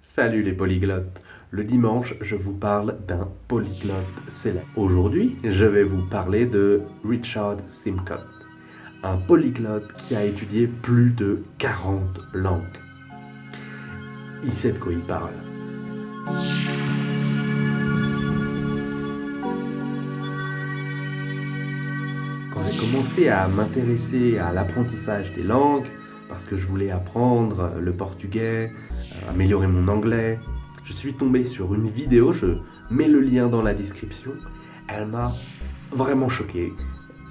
Salut les polyglottes. Le dimanche, je vous parle d'un polyglotte célèbre. Aujourd'hui, je vais vous parler de Richard Simcott, un polyglotte qui a étudié plus de 40 langues. Il sait de quoi il parle. Quand j'ai commencé à m'intéresser à l'apprentissage des langues, parce que je voulais apprendre le portugais, améliorer mon anglais, je suis tombé sur une vidéo, je mets le lien dans la description. Elle m'a vraiment choqué.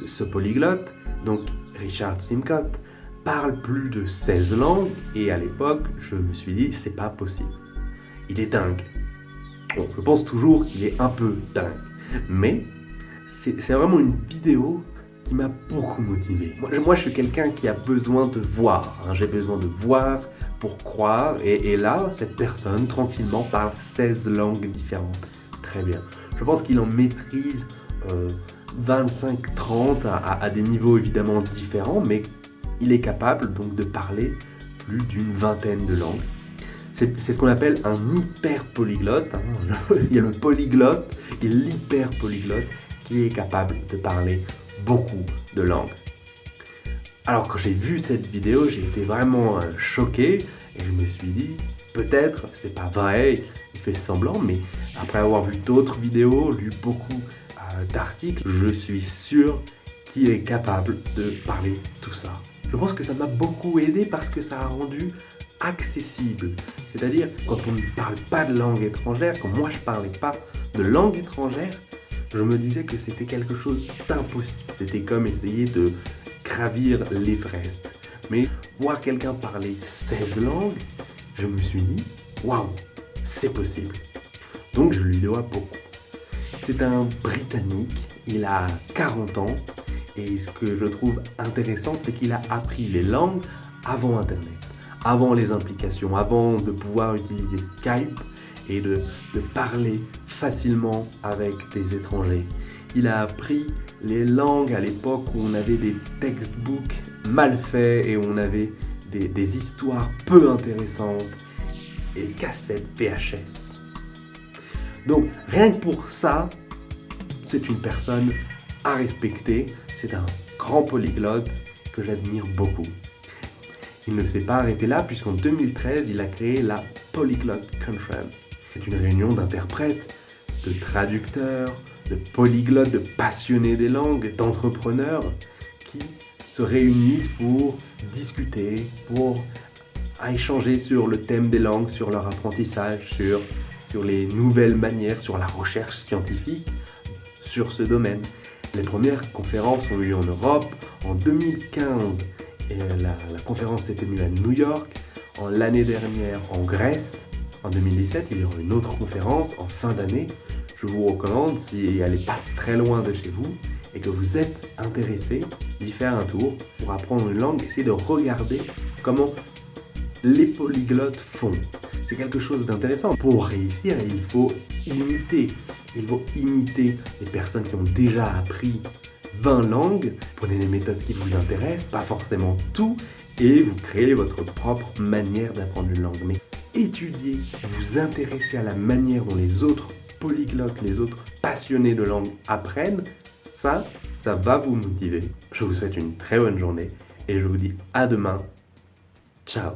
Ce polyglotte, donc Richard Simcott, parle plus de 16 langues et à l'époque, je me suis dit, c'est pas possible. Il est dingue. Bon, je pense toujours qu'il est un peu dingue, mais c'est vraiment une vidéo qui m'a beaucoup motivé. Moi, je suis quelqu'un qui a besoin de voir. J'ai besoin de voir pour croire. Et là, cette personne, tranquillement, parle 16 langues différentes. Très bien. Je pense qu'il en maîtrise 25-30 à des niveaux évidemment différents, mais il est capable donc de parler plus d'une vingtaine de langues. C'est ce qu'on appelle un hyper polyglotte. Il y a le polyglotte et l'hyper polyglotte qui est capable de parler beaucoup de langues. Alors quand j'ai vu cette vidéo, j'ai été vraiment choqué et je me suis dit, peut-être, c'est pas vrai, il fait semblant, mais après avoir vu d'autres vidéos, lu beaucoup d'articles, je suis sûr qu'il est capable de parler tout ça. Je pense que ça m'a beaucoup aidé parce que ça a rendu accessible. C'est-à-dire, quand on ne parle pas de langue étrangère, quand moi je parlais pas de langue étrangère, je me disais que c'était quelque chose d'impossible. C'était comme essayer de gravir l'Everest. Mais voir quelqu'un parler 16 langues, je me suis dit, waouh, c'est possible. Donc je lui dois beaucoup. C'est un Britannique, il a 40 ans, et ce que je trouve intéressant, c'est qu'il a appris les langues avant Internet, avant les implications, avant de pouvoir utiliser Skype et de parler facilement avec des étrangers. Il a appris les langues à l'époque où on avait des textbooks mal faits et où on avait des histoires peu intéressantes et cassettes VHS. Donc rien que pour ça, c'est une personne à respecter. C'est un grand polyglotte que j'admire beaucoup. Il ne s'est pas arrêté là puisqu'en 2013, il a créé la Polyglot Conference. C'est une réunion d'interprètes, de traducteurs, de polyglottes, de passionnés des langues, d'entrepreneurs qui se réunissent pour discuter, pour échanger sur le thème des langues, sur leur apprentissage, sur les nouvelles manières, sur la recherche scientifique, sur ce domaine. Les premières conférences ont eu lieu en Europe en 2015 et la conférence s'est tenue à New York. L'année dernière en Grèce. En 2017, il y aura une autre conférence en fin d'année. Je vous recommande, si elle n'est pas très loin de chez vous et que vous êtes intéressé, d'y faire un tour pour apprendre une langue, essayer de regarder comment les polyglottes font. C'est quelque chose d'intéressant. Pour réussir, il faut imiter. Il faut imiter les personnes qui ont déjà appris 20 langues. Prenez les méthodes qui vous intéressent, pas forcément tout, et vous créez votre propre manière d'apprendre une langue. Mais étudier, vous intéresser à la manière dont les autres polyglottes, les autres passionnés de langue apprennent, ça va vous motiver. Je vous souhaite une très bonne journée et je vous dis à demain. Ciao.